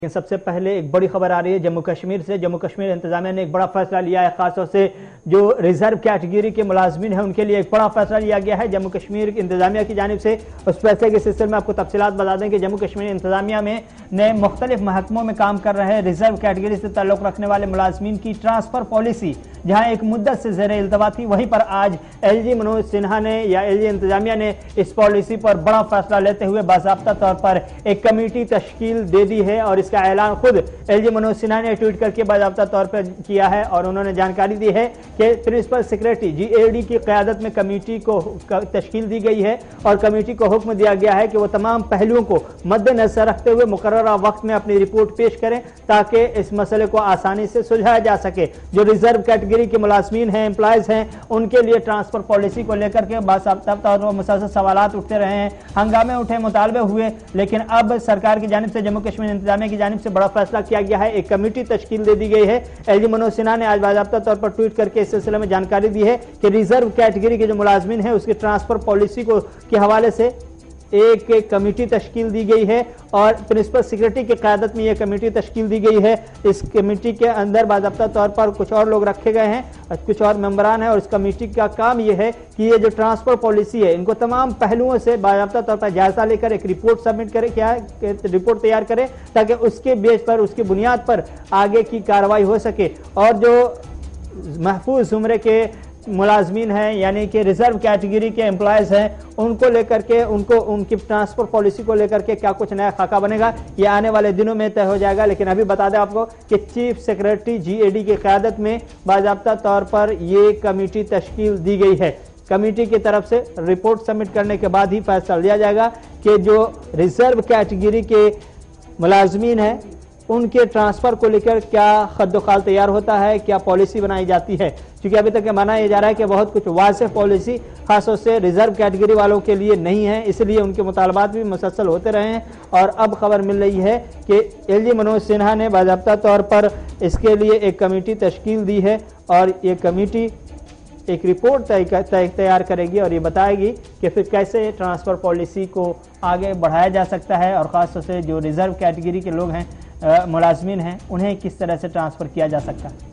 सबसे पहले एक बड़ी खबर आ रही है जम्मू कश्मीर से। जम्मू कश्मीर इंतजामिया ने एक बड़ा फैसला लिया है, खासतौर से जो रिजर्व कैटेगरी के मुलाजमीन हैं उनके लिए एक बड़ा फैसला लिया गया है जम्मू कश्मीर इंतजामिया की जानिब से। उस फैसले के सिलसिले में आपको तफसीलात बता दें कि जम्मू कश्मीर इंतजामिया में ने मुख्तलिफ महकमों में काम कर रहे रिजर्व कैटेगरी से ताल्लुक रखने वाले मुलाजमीन की ट्रांसफर पॉलिसी जहां एक मुद्दत से ज़ेर इल्तवा थी, वहीं पर आज एलजी मनोज सिन्हा ने या एलजी इंतजामिया ने इस पॉलिसी पर बड़ा फैसला लेते हुए बाज़ाब्ता तौर पर एक कमेटी तश्कील दे दी है और इसका ऐलान खुद एलजी मनोज सिन्हा ने ट्वीट करके बाज़ाब्ता तौर पर किया है। और उन्होंने जानकारी दी है कि प्रिंसिपल सेक्रेटरी जीएडी की क़यादत में कमेटी को तश्कील दी गई है और कमेटी को हुक्म दिया गया है कि वो तमाम पहलुओं को मद्देनजर रखते हुए मुकर्ररा वक्त में अपनी रिपोर्ट पेश करें ताकि इस मसले को आसानी से सुलझाया जा सके। जो रिजर्व कैटेगरी के मुलाजमीन हैं, एम्प्लॉयज हैं, उनके लिए ट्रांसफर पॉलिसी को लेकर के बाज़ाब्ता तौर पर मुसलसल सवालात उठते रहे हैं, हंगामे उठे, मुतालबे हुए, लेकिन अब सरकार की जानिब से जम्मू कश्मीर इंतजामिया की जानिब से बड़ा फैसला किया गया है। एक कमेटी तश्कील दे दी गई है। एलजी मनोज सिन्हा ने आज बाज़ाब्ता तौर पर ट्वीट करके इस सिलसिले में जानकारी दी है कि रिजर्व कैटेगरी के जो मुलाजमीन हैं उसकी ट्रांसफर पॉलिसी को के हवाले से एक कमेटी तश्कील दी गई है और प्रिंसिपल सेक्रेटरी की क़यादत में यह कमेटी तश्कील दी गई है। इस कमेटी के अंदर बाज़ाब्ता तौर पर कुछ और लोग रखे गए हैं, कुछ और मेंबरान हैं और इस कमेटी का काम यह है कि ये जो ट्रांसफर पॉलिसी है इनको तमाम पहलुओं से बाज़ाब्ता तौर पर जायजा लेकर एक रिपोर्ट सबमिट करे, रिपोर्ट तैयार करें ताकि उसके बेस पर, उसकी बुनियाद पर आगे की कार्रवाई हो सके। और जो महफूज ज़ुमरे के मुलाजमीन हैं यानी कि रिजर्व कैटेगरी के एम्प्लॉयज़ हैं उनको लेकर के उनकी ट्रांसफर पॉलिसी को लेकर के क्या कुछ नया खाका बनेगा ये आने वाले दिनों में तय हो जाएगा। लेकिन अभी बता दें आपको कि चीफ सेक्रेटरी जीएडी की क़यादत में बाज़ाब्ता तौर पर ये कमेटी तश्कील दी गई है। कमेटी की तरफ से रिपोर्ट सबमिट करने के बाद ही फैसला लिया जाएगा कि जो रिजर्व कैटेगरी के मुलाजमीन हैं उनके ट्रांसफर को लेकर क्या खद्दोखाल तैयार होता है, क्या पॉलिसी बनाई जाती है। क्योंकि अभी तक माना यह जा रहा है कि बहुत कुछ वाज़ेह पॉलिसी खासतौर से रिजर्व कैटेगरी वालों के लिए नहीं है, इसलिए उनके मुतालबात भी मुसलसल होते रहे हैं। और अब खबर मिल रही है कि एलजी मनोज सिन्हा ने बाज़ाब्ता तौर पर इसके लिए एक कमेटी तश्कील दी है और ये कमेटी एक रिपोर्ट तैयार करेगी और ये बताएगी कि फिर कैसे ट्रांसफ़र पॉलिसी को आगे बढ़ाया जा सकता है और ख़ासतौर से जो रिजर्व कैटेगरी के लोग हैं, मुलाजमीन हैं, उन्हें किस तरह से ट्रांसफ़र किया जा सकता है।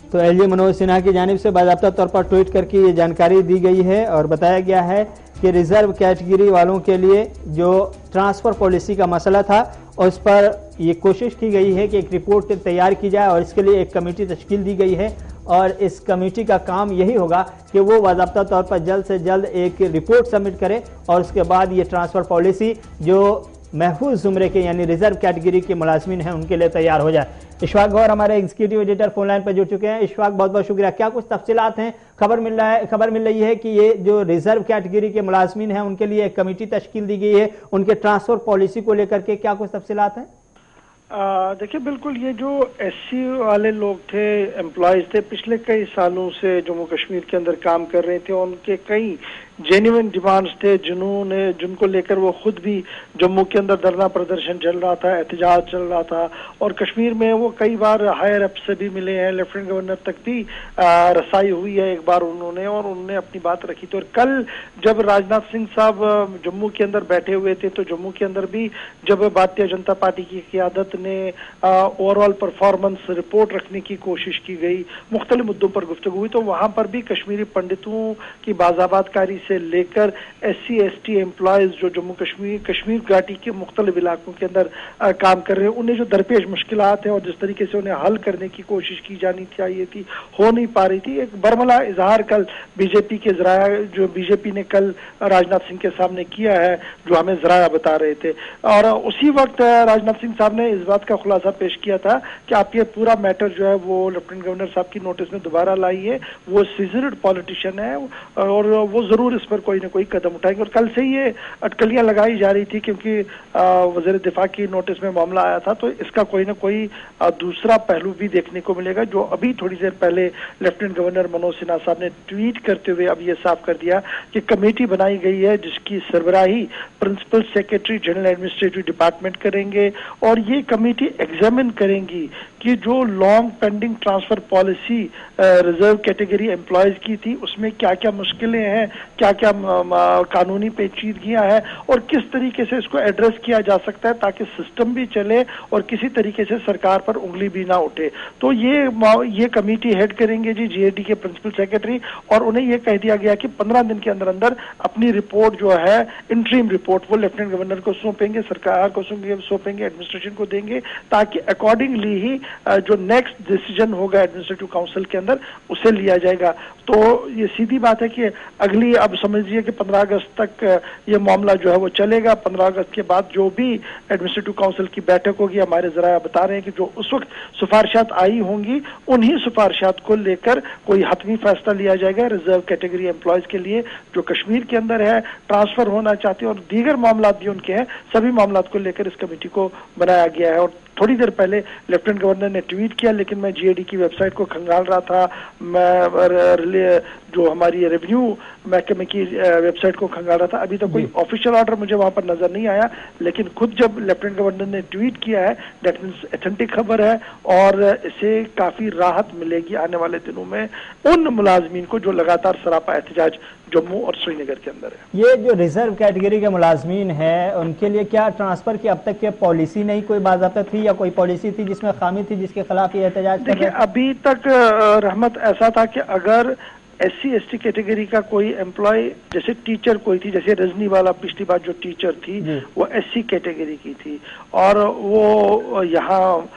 तो एलजी मनोज सिन्हा की जानिब से बाज़ाब्ता तौर पर ट्वीट करके ये जानकारी दी गई है और बताया गया है कि रिजर्व कैटेगरी वालों के लिए जो ट्रांसफ़र पॉलिसी का मसला था उस पर ये कोशिश की गई है कि एक रिपोर्ट तैयार की जाए और इसके लिए एक कमेटी तश्कील दी गई है। और इस कमेटी का काम यही होगा कि वो बाज़ाब्ता तौर पर जल्द से जल्द एक रिपोर्ट सबमिट करे और उसके बाद ये ट्रांसफ़र पॉलिसी जो महफूज ज़ुमरे के यानी रिजर्व कैटेगरी के मुलाजमीन हैं उनके लिए तैयार हो जाए। इशफाक गौर हमारे एग्जीक्यूटिव एडिटर फोन लाइन पर जुड़ चुके हैं। इशफाक, बहुत बहुत शुक्रिया। क्या कुछ तफसीलात हैं? खबर मिल रही है कि ये जो रिजर्व कैटेगरी के मुलाजमीन हैं उनके लिए एक कमेटी तश्कील दी गई है, उनके ट्रांसफर पॉलिसी को लेकर के क्या कुछ तफसीलात हैं? देखिए, बिल्कुल ये जो एससी वाले लोग थे, एम्प्लॉयज थे, पिछले कई सालों से जम्मू कश्मीर के अंदर काम कर रहे थे, उनके कई जेन्युइन डिमांड्स थे जिनको लेकर वो खुद भी जम्मू के अंदर धरना प्रदर्शन चल रहा था, एहतजाज चल रहा था और कश्मीर में वो कई बार हायर अप से भी मिले हैं, लेफ्टिनेंट गवर्नर तक भी रसाई हुई है एक बार उन्होंने अपनी बात रखी। तो कल जब राजनाथ सिंह साहब जम्मू के अंदर बैठे हुए थे तो जम्मू के अंदर भी जब भारतीय जनता पार्टी की क़यादत ने ओवरऑल परफॉर्मेंस रिपोर्ट रखने की कोशिश की गई, मुख्तलिफ मुद्दों पर गुफ्तगू हुई, तो वहां पर भी कश्मीरी पंडितों की बाज़ाबातकारी से लेकर एससी एसटी एम्प्लॉयज जो जम्मू कश्मीर घाटी के मुख्तलिफ इलाकों के अंदर काम कर रहे हैं, उन्हें जो दरपेश मुश्किलात हैं और जिस तरीके से उन्हें हल करने की कोशिश की जानी चाहिए थी, हो नहीं पा रही थी। एक बरमला इजहार कल बीजेपी के ज़राया, जो बीजेपी ने कल राजनाथ सिंह के सामने किया है, जो हमें ज़राया बता रहे थे, और उसी वक्त राजनाथ सिंह साहब ने इस बात का खुलासा पेश किया था कि आप ये पूरा मैटर जो है वो लेफ्टिनेंट गवर्नर साहब की नोटिस में दोबारा लाइए, वो सीजनड पॉलिटिशियन है और वो जरूर इस पर कोई ना कोई कदम उठाएंगे। और कल से ये अटकलियां लगाई जा रही थी क्योंकि वज़ीर दिफा की नोटिस में मामला आया था, तो इसका कोई ना कोई दूसरा पहलू भी देखने को मिलेगा, जो अभी थोड़ी देर पहले लेफ्टिनेंट गवर्नर मनोज सिन्हा साहब ने ट्वीट करते हुए अब ये साफ कर दिया कि कमेटी बनाई गई है जिसकी सरबराही principal secretary general administrative department करेंगे और ये कमेटी एग्जामिन करेंगी कि जो long pending transfer policy reserve category employees की थी उसमें क्या क्या मुश्किलें हैं, क्या क्या कानूनी पेचीदगियां हैं और किस तरीके से इसको एड्रेस किया जा सकता है ताकि सिस्टम भी चले और किसी तरीके से सरकार पर उंगली भी ना उठे। तो ये कमेटी हेड करेंगे जी जीएडी के प्रिंसिपल सेक्रेटरी, और उन्हें यह कह दिया गया कि 15 दिन के अंदर अंदर अपनी रिपोर्ट जो है इंटरिम रिपोर्ट वो लेफ्टिनेंट गवर्नर को सौंपेंगे, सरकार को सौंपेंगे, एडमिनिस्ट्रेशन को देंगे, ताकि अकॉर्डिंगली ही जो नेक्स्ट डिसीजन होगा एडमिनिस्ट्रेटिव काउंसिल के अंदर उसे लिया जाएगा। तो ये सीधी बात है कि अगली, अब समझिए कि 15 अगस्त तक ये मामला जो है वो चलेगा। 15 अगस्त के बाद जो भी एडमिनिस्ट्रेटिव काउंसिल की बैठक होगी, हमारे जरा बता रहे हैं कि जो उस वक्त सिफारिशात आई होंगी उन्हीं सिफारिशात को लेकर कोई हतमी फैसला लिया जाएगा रिजर्व कैटेगरी एम्प्लॉयज के लिए जो कश्मीर के अंदर है, ट्रांसफर होना चाहते हैं और दीगर मामला भी उनके हैं। सभी मामला को लेकर इस कमेटी को बनाया गया है। और थोड़ी देर पहले लेफ्टिनेंट गवर्नर ने ट्वीट किया, लेकिन मैं जीएडी की वेबसाइट को खंगाल रहा था, मैं जो हमारी रेवेन्यू महकमे की वेबसाइट को खंगाल रहा था, अभी तक कोई ऑफिशियल ऑर्डर मुझे वहां पर नजर नहीं आया। लेकिन खुद जब लेफ्टिनेंट गवर्नर ने ट्वीट किया है, दैट मीन्स ऑथेंटिक खबर है और इससे काफी राहत मिलेगी आने वाले दिनों में उन मुलाजमीन को जो लगातार सरापा एहतजाज जम्मू और श्रीनगर के अंदर है। ये जो रिजर्व कैटेगरी के मुलाजमीन है उनके लिए क्या ट्रांसफर की अब तक क्या पॉलिसी नहीं, कोई बाज़ाब्ता थी या कोई पॉलिसी थी जिसमें खामी थी जिसके खिलाफ ये एहतजाज? देखिए, अभी तक रहमत ऐसा था कि अगर SC ST कैटेगरी का कोई एम्प्लॉय, जैसे टीचर कोई थी, जैसे रजनी वाला पिछली बार जो टीचर थी वो SC कैटेगरी की थी और वो यहाँ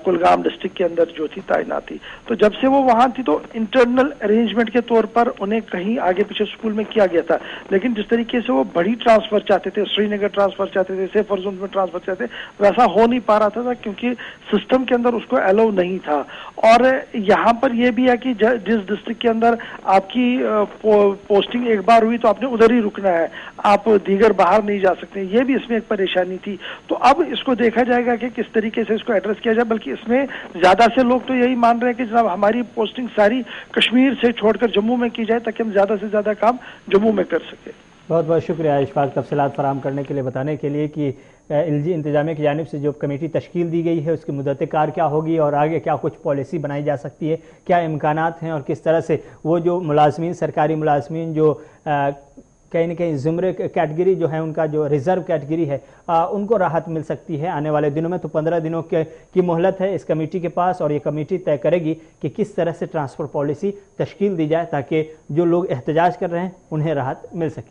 कुलगाम डिस्ट्रिक्ट के अंदर जो थी तैनात थी, तो जब से वो वहां थी तो इंटरनल अरेंजमेंट के तौर पर उन्हें कहीं आगे पीछे स्कूल में किया गया था। लेकिन जिस तरीके से वो बड़ी ट्रांसफर चाहते थे, श्रीनगर ट्रांसफर चाहते थे, सेफर जोन में ट्रांसफर चाहते थे, वैसा हो नहीं पा रहा था क्योंकि सिस्टम के अंदर उसको अलाउ नहीं था। और यहाँ पर यह भी है कि जिस डिस्ट्रिक्ट के अंदर आपकी पोस्टिंग एक बार हुई तो आपने उधर ही रुकना है, आप दीगर बाहर नहीं जा सकते। ये भी इसमें एक परेशानी थी। तो अब इसको देखा जाएगा कि किस तरीके से इसको एड्रेस किया जाए। बल्कि इसमें ज्यादा से लोग तो यही मान रहे हैं कि जनाब हमारी पोस्टिंग सारी कश्मीर से छोड़कर जम्मू में की जाए ताकि हम ज्यादा से ज्यादा काम जम्मू में कर सके। बहुत बहुत शुक्रिया इशफाक, तफसीलात फराहम करने के लिए, बताने के लिए कि एलजी इंतजामिया की जानिब से जो कमेटी तश्कील दी गई है उसकी मुद्दत कार क्या होगी और आगे क्या कुछ पॉलिसी बनाई जा सकती है, क्या इम्कानात हैं और किस तरह से वो जो मुलाजमीन, सरकारी मुलाजमीन जो कहीं ना कहीं ज़ुमरे कैटेगरी जो है, उनका जो रिज़र्व कैटेगरी है, उनको राहत मिल सकती है आने वाले दिनों में। तो 15 दिनों की मोहलत है इस कमेटी के पास और ये कमेटी तय करेगी कि किस तरह से ट्रांसफ़र पॉलिसी तश्कील दी जाए ताकि जो लोग एहतजाज कर रहे हैं उन्हें राहत मिल सके।